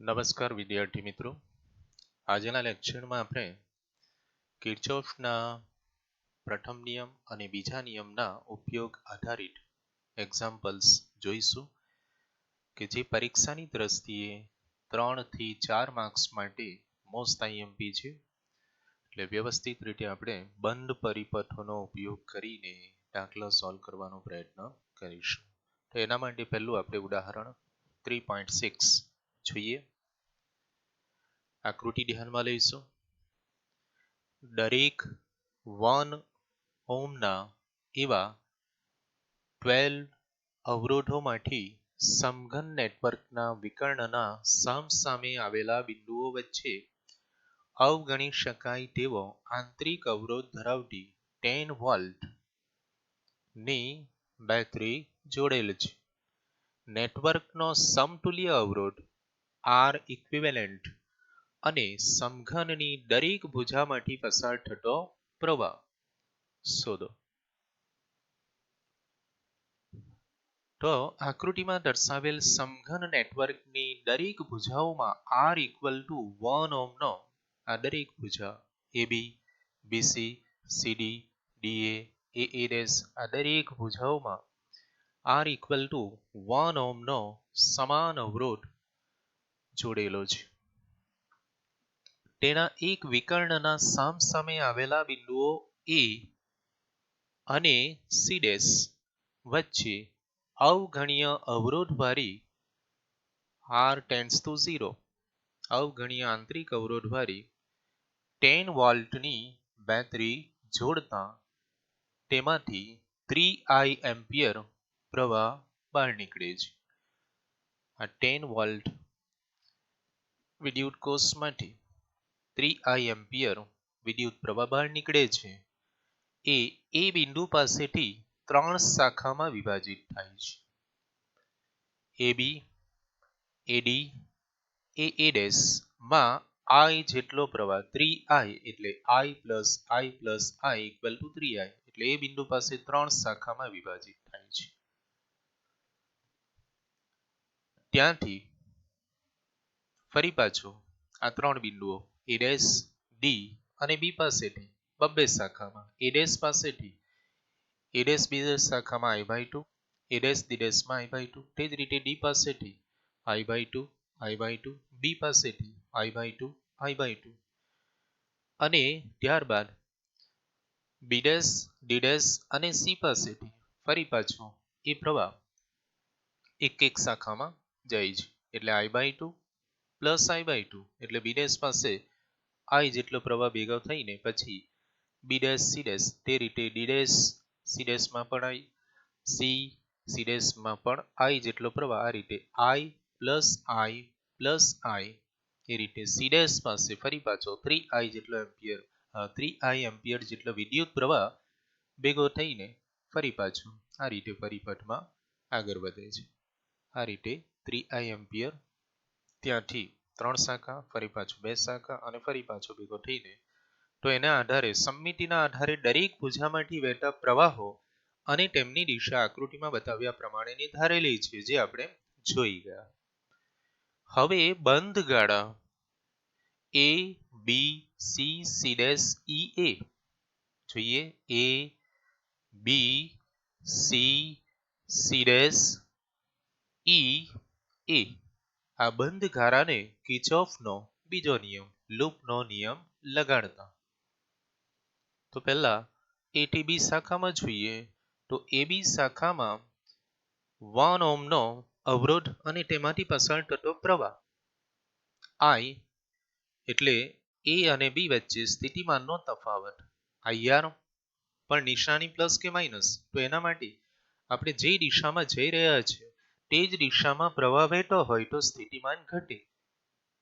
નમસ્કાર વિદ્યાર્થી મિત્રો, આજના લેક્ચરમાં આપણે કિર્ચોફના પ્રથમ નિયમ અને બીજા નિયમના ઉપયોગ આધારિત એક્ઝામ્પલ્સ જોઈશું કે જે પરીક્ષાની દ્રષ્ટિએ 3 થી 4 માર્ક્સ માટે મોસ્ટ આઈએમપી છે. એટલે વ્યવસ્થિત રીતે આપણે બંધ પરિપથોનો ઉપયોગ કરીને દાખલા સોલ્વ કરવાનો પ્રયત્ન કરીશું. તો એના માટે પહેલું આપણે ઉદાહરણ 3.6 જોઈએ. આકૃતિ ધ્યાનમાં લઈશું. દરેક 1 ઓહ્મના એવા 12 અવરોધોમાંથી સમઘન નેટવર્કના વિકર્ણના સામસામે આવેલા બિંદુઓ વચ્ચે અવગણી શકાય તેવો આંતરિક અવરોધ ધરાવતી 10 વોલ્ટ ની બેટરી જોડેલ છે. નેટવર્કનો સમતુલ્ય અવરોધ R ઇક્વિવેલન્ટ અને સમઘનની દરેક ભુજામાંથી પસાર થતો પ્રવાહ શોધો. તો આકૃતિમાં દર્શાવેલ સમઘન નેટવર્કની દરેક ભુજાઓમાં R ઇક્વલ ટુ 1 ઓહ્મનો આ દરેક ભુજા AB, BC, CD, DA, AA' આ દરેક ભુજાઓમાં R ઇક્વલ ટુ 1 ઓહ્મનો સમાન અવરોધ જોડેલો છે. તેના એક વિકર્ણના સામસામે આવેલા બિંદુઓ A અને C' વચ્ચે અવગણીય અવરોધવાળી R ટેન્ડ્સ ટુ 0 અવગણીય આંતરિક અવરોધવાળી 10 વોલ્ટની બેટરી જોડતા તેમાંથી 3I એમ્પિયર પ્રવાહ બહાર નીકળે છે. આ 10 વોલ્ટ વિદ્યુત કોષમાંથી 3I એમ્પિયર વિદ્યુત પ્રવાહ બહાર નીકળે છે. એ બિંદુ પાસેથી 3 શાખામાં વિભાજિત થાય છે. AB, AD, AA' માં I જેટલો પ્રવાહ 3I એટલે I plus I plus I equal two 3I એટલે એ બિંદુ પાસે 3 શાખામાં વિભાજિત થાય છે. ત્યાંથી ફરી પાછો આ 3 બિંદુઓ A', D અને B પાસેથી બબ્બે શાખામાં A' પાસેથી A' બીજી શાખામાં I/2, A' માં I/2, તે જ રીતે D પાસેથી I/2, I/2, B પાસેથી I/2, I/2 અને ત્યારબાદ B', D' અને C પાસેથી ફરી પાછો એ પ્રવાહ એક શાખામાં જાય છે. એટલે I/2 પ્લસ I/2 એટલે B' પાસે I જેટલો પ્રવાહ ભેગો થઈને પછી B', C' તે રીતે D', C' માં પણ I, C' માં પણ I જેટલો પ્રવાહ આ રીતે I plus I plus I એ રીતે C' પાસે ફરી પાછો 3I એમ્પિયર જેટલો વિદ્યુત પ્રવાહ ભેગો થઈને ફરી પાછો આ રીતે પરિપથમાં આગળ વધે છે. આ રીતે 3I એમ્પિયર ત્યાંથી 3 શાખા ફરી પાછું 2 શાખા અને ફરી પાછો ભેગો થઈને તો એના આધારે સમમિતિના આધારે દરેક ભુજામાંથી વહેતા પ્રવાહો અને તેમની દિશા આકૃતિમાં બતાવ્યા પ્રમાણે નિર્ધારેલી છે, જે આપણે જોઈ ગયા. હવે બંધ ગાળા A, B, C, C', E, A જોઈએ. A, B, C, C', E, A આ બંધ ગાળાને કિર્ચોફનો બીજો નિયમ લૂપનો નિયમ લગાડતા. તો પહેલા A થી B શાખામાં જોઈએ તો AB શાખામાં 1 ઓહ્મનો અવરોધ અને તેમાંથી પસાર થતો પ્રવાહ I એટલે A અને B વચ્ચે સ્થિતિમાનનો તફાવત IR પણ નિશાની પ્લસ કે માઇનસ. તો એના માટે આપણે જે દિશામાં જઈ રહ્યા છીએ તે જ દિશામાં પ્રવાહ વહેતો હોય તો સ્થિતિમાન ઘટે.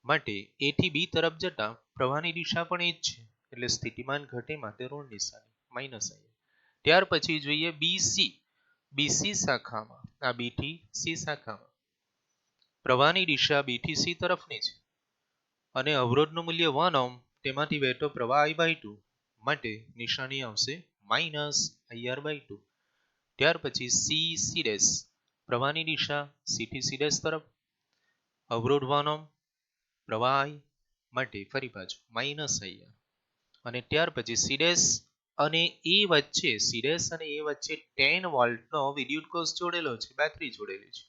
માટે A થી B તરફ જતા પ્રવાહની દિશા પણ એ જ છે એટલે સ્થિતિમાન ઘટે માટે ઋણ નિશાની માઇનસ I. ત્યાર પછી જોઈએ BC શાખામાં આ B થી C શાખામાં પ્રવાહની દિશા B થી C તરફની છે અને અવરોધનું મૂલ્ય 1 ઓહ્મ તેમાંથી વહેતો પ્રવાહ I/2 માટે નિશાની આવશે માઇનસ IR/2. ત્યાર પછી C' પ્રવાહની દિશા C થી C' તરફ અવરોધ 1 ઓહ્મ પ્રવાહ I માટે ફરી પાછું માઇનસ IR અને ત્યાર પછી સીડેસ અને એ વચ્ચે 10 વોલ્ટનો વિદ્યુત કોષ જોડેલો છે, બેટરી જોડેલી છે.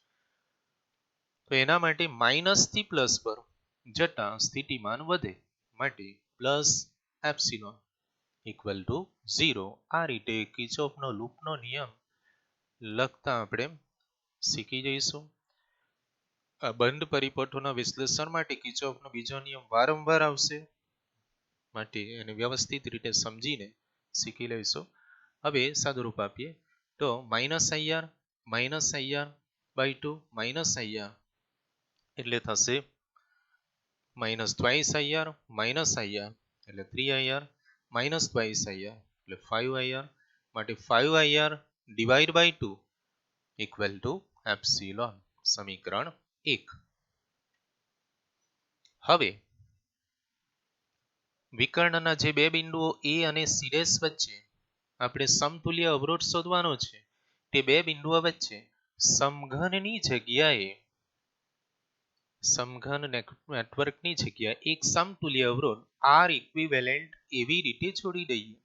તો એના માટે માઇનસ થી પ્લસ પર જતા સ્થિતિમાન વધે માટે પ્લસ એપ્સિલોન ઇક્વલ ટુ 0. આ રીતે કિર્ચોફનો લૂપનો નિયમ લખતા આપણે શીખી જઈશું. આ બંધ પરિપથોના વિશ્લેષણ માટે કિર્ચોફનો બીજો નિયમ વારંવાર આવશે માટે એને વ્યવસ્થિત રીતે સમજીને શીખી લઈશું. હવે સાદુરૂપ આપીએ તો minus IR by 2 minus IR એટલે થશે માઇનસ ટ્વાઇસ IR એટલે 3IR માઇનસ ટ્વાઇસ IR એટલે 5IR માટે 5IR divide by 2 equal to epsilon. સમીકરણ 1. હવે વિકર્ણના જે બે બિંદુઓ A અને C' વચ્ચે આપણે સમતુલ્ય અવરોધ શોધવાનો છે. તે બે બિંદુઓ વચ્ચે સમઘનની જગ્યાએ સમઘન નેટવર્કની જગ્યાએ એક સમતુલ્ય અવરોધ R ઇક્વિવેલેન્ટ એવી રીતે જોડી દઈએ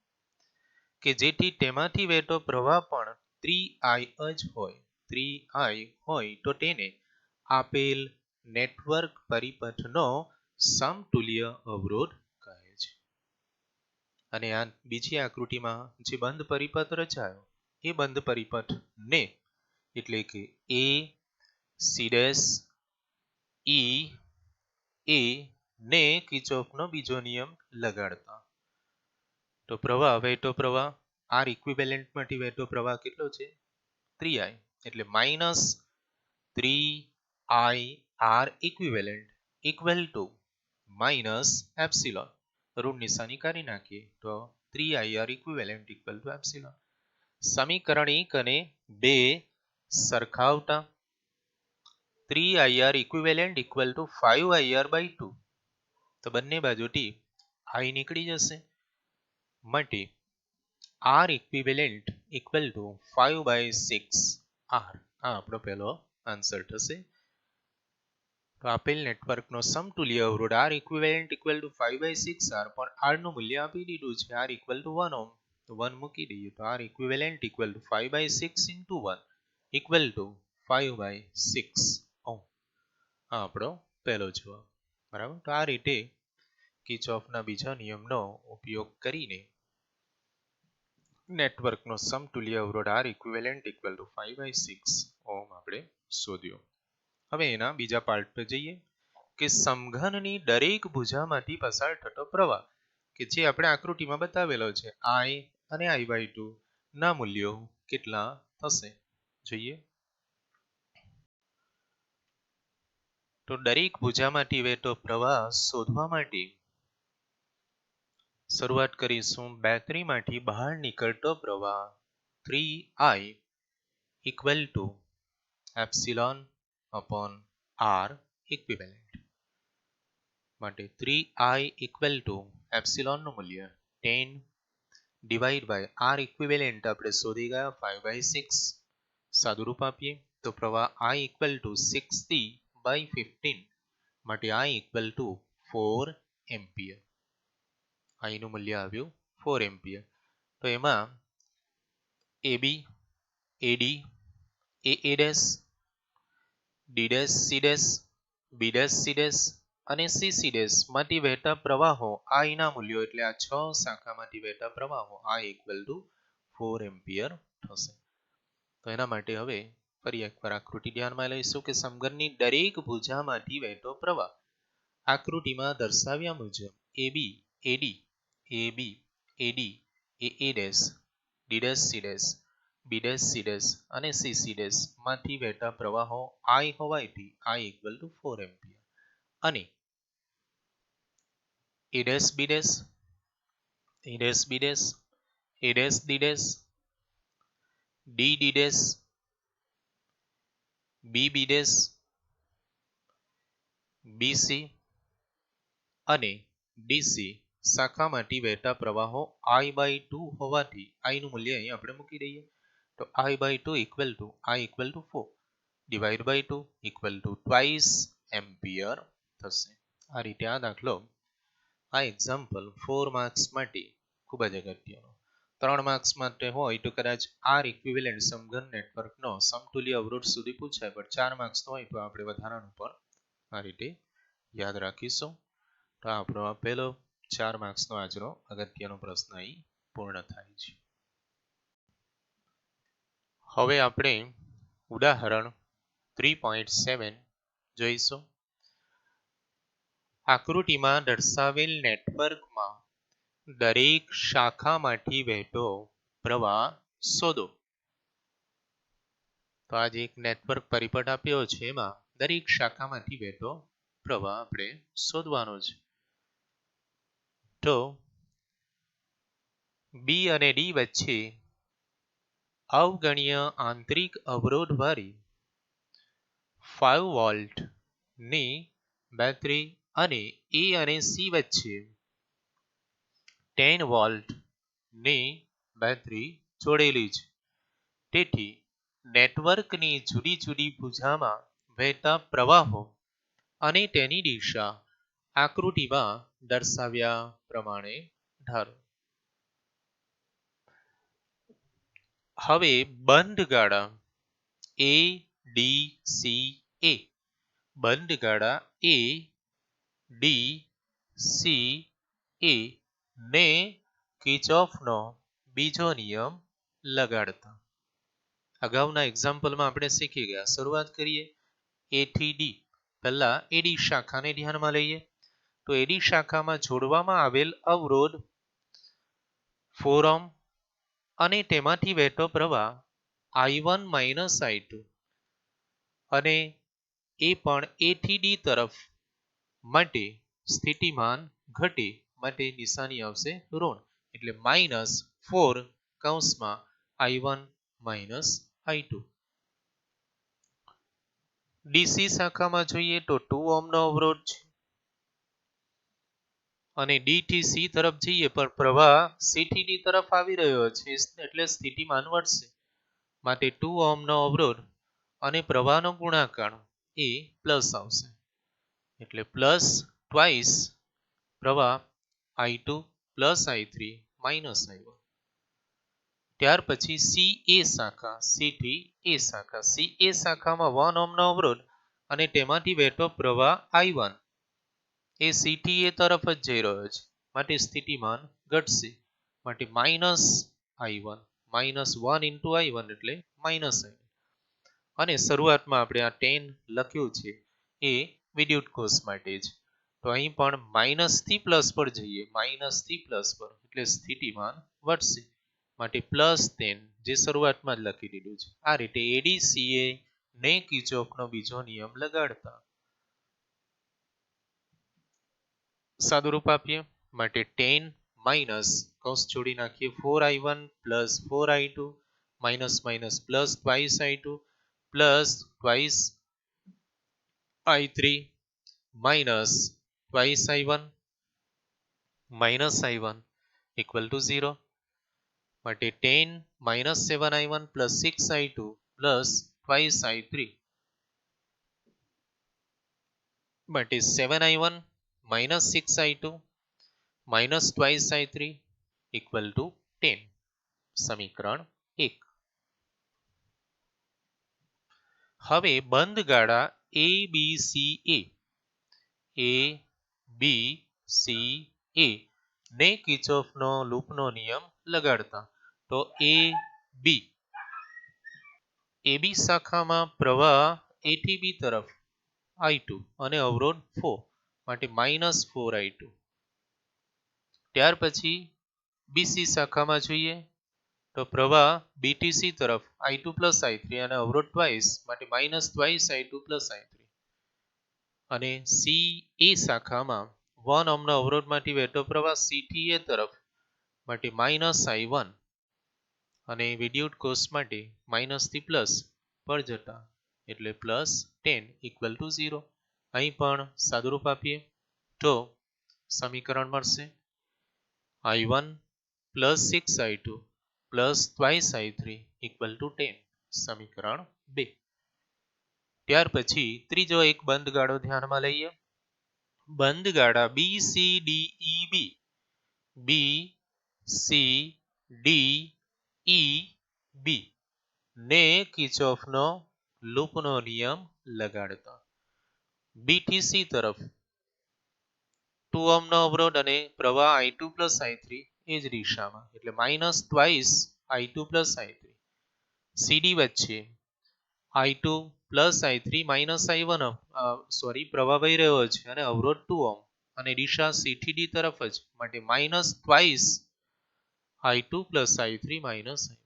કે જેથી તેમાંથી વહેતો પ્રવાહ પણ 3I જ હોય. 3I હોય તો તેને આપેલ નેટવર્ક પરિપથનો સમતુલ્ય અવરોધ કહે છે. અને આ બીજી આકૃતિમાં જે બંધ પરિપથ રચાયો એ બંધ પરિપથને એટલે કે A C' E A ને કિર્ચોફનો બીજો નિયમ લગાડતા તો વહેતો પ્રવાહ R ઇક્વિવેલેન્ટમાંથી વહેતો પ્રવાહ કેટલો છે? 3I એટલે minus 3I R equivalent equal two minus epsilon. ઋણ નિશાની કાઢી નાખીએ તો 3IR equivalent equal to epsilon. સમીકરણ 1 અને 2 સરખાવતા 3IR equivalent equal to 5IR by 2 તો બંને બાજુથી I નીકળી જશે માટે R equivalent equal to 5/6 R. આ આપણો પહેલો આન્સર થશે. તો આપેલ નેટવર્કનો સમતુલ્ય અવરોધ R equivalent equal to 5/6 R પણ R નું મૂલ્ય આપી દીધું છે R ઇક્વલ ટુ 1 ઓહ્મ તો 1 મૂકી દઈએ તો R equivalent equal to 5/6 into 1 equal to 5/6 ohm. આ આપણો પહેલો જવાબ. બરાબર. તો આ રીતે કિર્ચોફના બીજા નિયમનો ઉપયોગ કરીને નેટવર્કનો સમતુલ્ય અવરોધ R equivalent equal to 5/6 ohm આપણે શોધ્યો. હવે એના બીજા પાર્ટ પર જઈએ કે સમઘનની દરેક ભુજામાંથી પસાર થતો પ્રવાહ કે જે આપણે આકૃતિમાં બતાવેલો છે I અને I/2 ના મૂલ્યો કેટલા થશે જોઈએ. તો દરેક ભુજામાંથી વહેતો પ્રવાહ શોધવા માટે શરૂઆત કરીશું. બેટરીમાંથી બહાર નીકળતો પ્રવાહ 3I equal to epsilon upon R equivalent માટે 3I ઇક્વલ ટુ એપ્સિલોનનું મૂલ્ય 10 ડિવાઈડ બાય R ઇક્વિવેલેન્ટ આપણે શોધી ગયા 5/6. સાદુરૂપ આપીએ તો પ્રવાહ I ઇક્વલ ટુ 60/15 માટે I equal to 4 ampere. I નું મૂલ્ય આવ્યું 4 એમ્પિયર. તો એમાં AB AD AA' D' C' B' C' અને C' માંથી વહેતા પ્રવાહો I ના મૂલ્યો એટલે આ 6 શાખામાંથી વહેતા પ્રવાહો I ઇક્વલ ટુ 4 એમ્પિયર થશે. તો એના માટે હવે ફરી એકવાર આકૃતિ ધ્યાનમાં લઈશું કે સમઘનની દરેક ભુજામાંથી વહેતો પ્રવાહ આકૃતિમાં દર્શાવ્યા મુજબ AB AD AB AD AA' D' C' અને C' માંથી વહેતા પ્રવાહો I હોવાથી I ઇક્વલ ટુ 4 એમ્પિયર અને A'B' A'D' BB' BC અને DC શાખામાંથી વહેતા પ્રવાહો I/2 હોવાથી I નું મૂલ્ય અહીં આપણે મૂકી દઈએ તો I/2 equal to I equal to 4 divide by 2 equal to twice ampere થશે. આ રીતે આ દાખલો, આ એક્ઝામ્પલ 4 માર્ક્સ માટે ખૂબ જ અગત્યનો. 3 માર્ક્સ માટે હોય તો કદાચ આર ઇક્વિવેલન્ટ સમઘન નેટવર્કનો સમતુલ્ય અવરોધ સુધી પૂછાય, પણ 4 માર્ક્સ હોય તો આપણે વધારાનું પણ આ રીતે યાદ રાખીશું. તો આપણો આ પહેલો 4 માર્ક્સનો આજનો અગત્યનો પ્રશ્ન અહીં પૂર્ણ થાય છે. હવે આપણે ઉદાહરણ 3.7 જોઈશું. આકૃતિમાં દર્શાવેલ નેટવર્કમાં દરેક શાખામાંથી વહેતો પ્રવાહ શોધો. તો આ જે એક નેટવર્ક પરિપથ આપ્યો છે એમાં દરેક શાખામાંથી વહેતો પ્રવાહ આપણે શોધવાનો છે. તો બી અને ડી વચ્ચે અવગણ્ય આંતરિક અવરોધવાળી 5 વોલ્ટની બેટરી અને એ અને સી વચ્ચે 10 વોલ્ટની બેટરી જોડેલી છે. તેથી નેટવર્કની જુદી જુદી ભુજામાં વહેતા પ્રવાહો અને તેની દિશા આકૃતિમાં દર્શાવ્યા પ્રમાણે ધારો. હવે બંધ ગાળા એ ડી સી એ, બંધ ગાળા એ ડી સી એ ને કિર્ચોફનો બીજો નિયમ લગાડતા. અગાઉના એક્ઝામ્પલમાં આપણે શીખી ગયા. શરૂઆત કરીએ એ થી ડી. પહેલા એડી શાખાને ધ્યાનમાં લઈએ. તો એડી શાખામાં જોડવામાં આવેલ અવરોધ 4 ઓહ્મ અને તેમાંથી વહેતો પ્રવાહ I1 - I2 અને એ પણ એ થી ડી તરફ માટે સ્થિતિમાન ઘટે માટે નિશાની આવશે ઋણ, એટલે -4 કૌંસમાં I1 - I2. ડીસી શાખામાં જોઈએ તો 2 ઓહ્મનો અવરોધ છે અને ડી થી સી તરફ જઈએ પણ પ્રવાહ સી થી ડી તરફ આવી રહ્યો છે, એટલે સ્થિતિમાન વધશે. માટે 2 ઓહ્મનો અવરોધ અને પ્રવાહનો ગુણાકાર એ પ્લસ આવશે, એટલે પ્લસ ટ્વાઇસ પ્રવાહ I2 plus I3 minus I1. ત્યાર પછી સી એ શાખા, સી થી એ શાખા. સી એ શાખામાં 1 ઓહ્મનો અવરોધ અને તેમાંથી વહેતો પ્રવાહ I1 એ સી થી એ તરફ જ જઈ રહ્યો છે, માટે સ્થિતિમાન ઘટશે. માટે માઇનસ I1 -1 ઇન્ટુ I1 એટલે માઇનસ I1. અને શરૂઆતમાં આપણે આ 10 લખ્યું છે એ વિદ્યુત કોષ માટે જ. તો અહીં પણ માઇનસ થી પ્લસ પર જઈએ, માઇનસ થી પ્લસ પર એટલે સ્થિતિમાન વધશે. માટે +10 જે શરૂઆતમાં જ લખી દીધું છે. આ રીતે એડીસીએ ને કિર્ચોફનો બીજો નિયમ લગાડતા સાદુરૂપ આપીએ. માટે 10 માઇનસ કૌંસ છોડી નાખીએ 4I1 plus 4I2 minus minus plus twice I2 plus twice I3 minus twice I1 minus I1 equal to 0. માટે 10 minus 7I1 plus 6I2 plus twice I3 માટે 7I1 minus 6I2 minus twice I3 equal to 10. સમીકરણ 1. હવે બંધ ગાળા ABCA ને કિર્ચોફનો લૂપનો નિયમ લગાડતા. તો AB શાખામાં પ્રવાહ A થી B તરફ I2 અને અવરોધ 4 માટે -4I2. ત્યાર પછી બીસી શાખામાં જોઈએ તો પ્રવાહ B થી C તરફ I2 + I3 અને અવરોધ ટ્વાઇસ માટે -ટ્વાઇસ I2 + I3. અને CA શાખામાં 1 ઓહ્મનો અવરોધમાંથી વહેતો પ્રવાહ C થી A તરફ માટે -I1 અને વિદ્યુત કોષ માટે માઇનસ થી પ્લસ પર જતા એટલે +10 ઇક્વલ ટુ 0. અહીં પણ સાદુરૂપ આપીએ તો સમીકરણ મળશે I1 plus 6I2 plus twice I3 equal to 10. સમીકરણ 2. ત્યાર પછી ત્રીજો એક બંધ ગાળો ધ્યાનમાં લઈએ. બંધ ગાળા બી સી ડી ઈ બી બી સી ડી ઈ બી ને કિર્ચોફનો લૂપનો નિયમ લગાડતા બી થી સી તરફ 2 ઓહ્મનો અવરોધ અને પ્રવાહ I2 પ્લસ I3 એ જ દિશામાં એટલે minus twice I2 plus I3 સીડી વચ્ચે I2 plus I3 minus I1 પ્રવાહ વહી રહ્યો છે અને અવરોધ 2 ઓહ્મ અને દિશા સી થી ડી તરફ જ માટે minus twice I2 plus I3 minus I1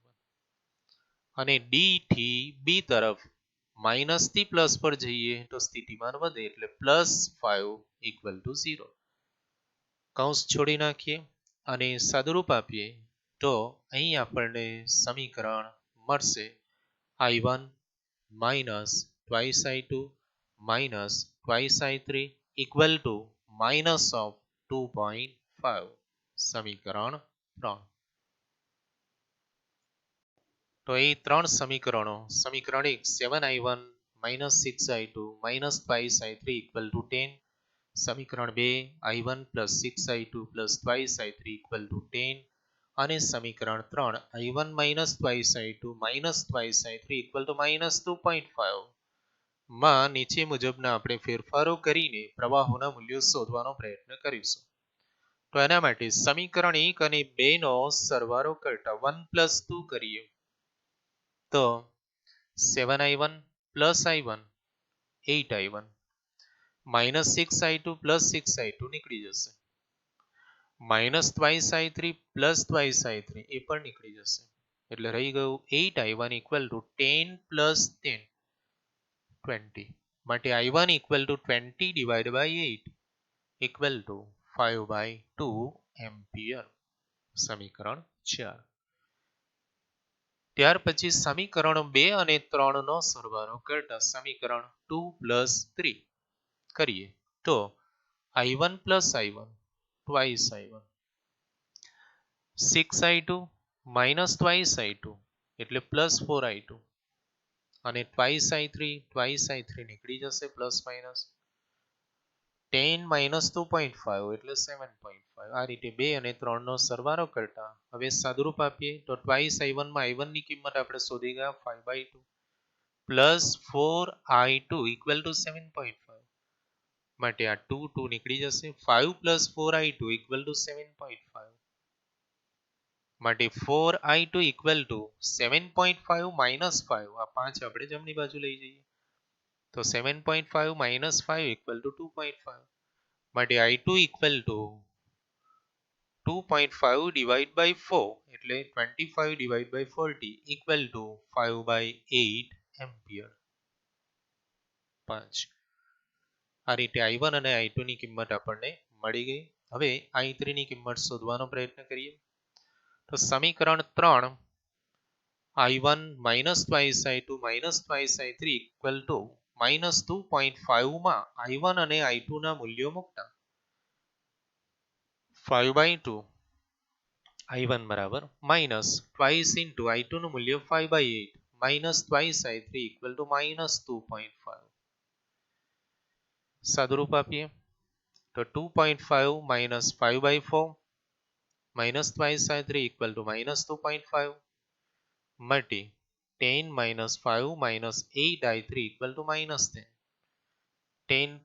અને ડી થી બી તરફ માઇનસ થી પ્લસ પર જઈએ તો સ્થિતિમાન વધે એટલે પ્લસ 5 ઇક્વલ ટુ 0. કૌંસ છોડી નાખીએ અને સાદુરૂપ આપીએ તો અહીં આપણને સમીકરણ મળશે I1 minus twice I2 minus twice I3 equal to minus of 2.5. સમીકરણ 3. તો એ ત્રણ સમીકરણો સમીકરણ 1 7I1 minus 6I2 minus twice I3 equal to 10. સમીકરણ 2 I1 plus 6I2 plus twice I3 equal to 10. અને સમીકરણ 3 I1 minus twice I2 minus twice I3 equal to minus 2.5. માં નીચે મુજબના આપણે ફેરફારો કરીને પ્રવાહોના મૂલ્યો શોધવાનો પ્રયત્ન કરીશું. તો એના માટે સમીકરણ 1 અને 2 નો સરવાળો કરતા 1 plus 2 કરીએ તો 7I1 plus I1 8I1 minus 6I2 plus 6I2 નીકળી જશે minus twice I3 plus twice I3 એ પણ નીકળી જશે એટલે રહી ગયું 8I1 equal to 10 plus 10 20 માટે I1 equal to 20 divided by 8 equal to 5 by 2 ampere. સમીકરણ 4. ત્યાર પછી સમીકરણ 2 અને 3 નો સરવાળો કરતા સમીકરણ 2 plus 3 કરીએ તો I1 plus I1 twice I1 6I2 minus twice I2 એટલે plus 4I2 અને twice I3 નીકળી જશે plus minus 10 minus 2.5 એટલે 7.5. આ રીતે 2 અને 3 નો સરવાળો કરતા હવે સાદુરૂપ આપીએ તો twice I1 માં I1 ની કિંમત આપણે શોધી ગયા 5/2 plus 4I2 equal to 7.5 માટે આ 2 નીકળી જશે 5 plus 4I2 equal to 7.5 માટે 4I2 equal to 7.5 minus 5 આ 5 આપણે જમણી બાજુ લઈ જઈએ તો 7.5 minus 5 equal to 2.5 માટે I2 equal to 2.5 divide by 4 એટલે 25 divide by 40 equal to 5 by 8 ampere. 5. આ રીતે I1 અને I2 ની કિંમત આપણને મળી ગઈ. હવે I3 ની કિંમત શોધવાનો પ્રયત્ન કરીએ તો સમીકરણ 3 I1 minus twice I2 minus twice I3 equal to minus 2.5 માં I1 અને I2 ના મૂલ્યો મૂકતા 5 by 2 I1 બરાબર minus twice into I2 નું મૂલ્ય 5 by 8 minus twice I3 equal to minus 2.5. સાદુરૂપ આપીએ તો 2.5 minus 5 by 4 minus twice I3 equal to minus 2.5 multi 10 minus 5 minus 8 I3 equal to minus 10. 10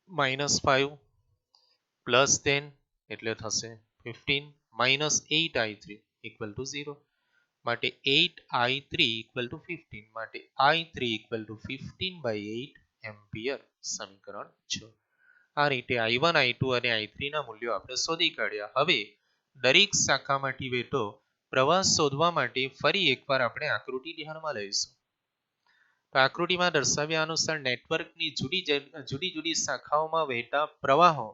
minus 5 plus 10 એટલે થશે 15 minus 8 I3 equal to 0 માટે 8 I3 equal to 15 માટે I3 equal to 15 by 8 ampere. સમીકરણ 6. આ રીતે I1 I2 અને I3 ના મૂલ્યો આપણે શોધી કાઢ્યા. હવે દરેક શાખામાંથી વહેતો પ્રવાહ શોધવા માટે ફરી એકવાર આપણે આકૃતિ ધ્યાનમાં લઈશું. તો આકૃતિમાં દર્શાવ્યા અનુસાર નેટવર્કની જુદી જુદી શાખાઓમાં વહેતા પ્રવાહો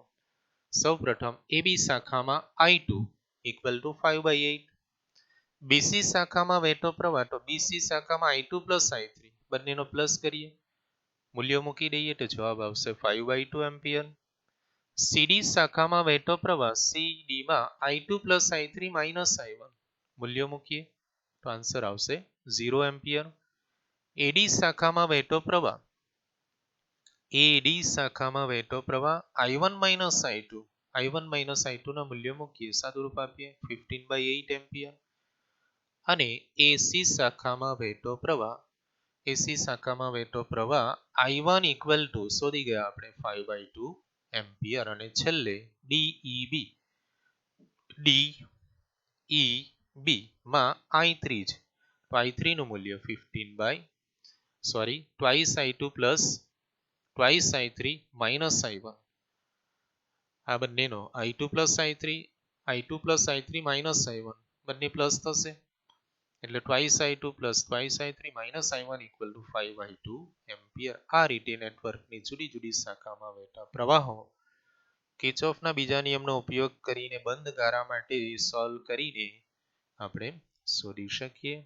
સૌપ્રથમ AB શાખામાં I2 equal to 5 by 8 BC શાખામાં વહેતો પ્રવાહ તો BC શાખામાં I2 plus I3 બંનેનો પ્લસ કરીએ મૂલ્યો મૂકી દઈએ તો જવાબ આવશે 5 by 2 એમ્પિયર. CD શાખામાં વહેતો પ્રવાહ CD માં I2 plus I3 minus I1 મૂલ્યો મૂકીએ તો આન્સર આવશે 0 એમ્પિયર. AD શાખામાં વહેતો પ્રવાહ AD શાખામાં વહેતો પ્રવાહ I1 minus I2. I1 minus I2 ના મૂલ્યો મૂકીએ, સાદુરૂપ આપીએ 15/8 એમ્પિયર. અને AC શાખામાં વહેતો પ્રવાહ I1 ઇક્વલ ટુ શોધી ગયા આપણે 5/2 એમ્પિયર. અને છેલ્લે DEB માં I3 છે. તો I3 નું મૂલ્ય 15 twice I3 minus I1. આ બંનેનો I2 plus I3 minus I1 બંને પ્લસ થશે, એટલે twice I2 plus twice I3 minus I1 equal to 5/2 ampere. આ રીતે નેટવર્કની જુદી જુદી શાખામાં વહેતા પ્રવાહો કિર્ચોફના બીજા નિયમનો ઉપયોગ કરીને બંધ ગારા માટે સોલ્વ કરીને આપણે શોધી શકીએ.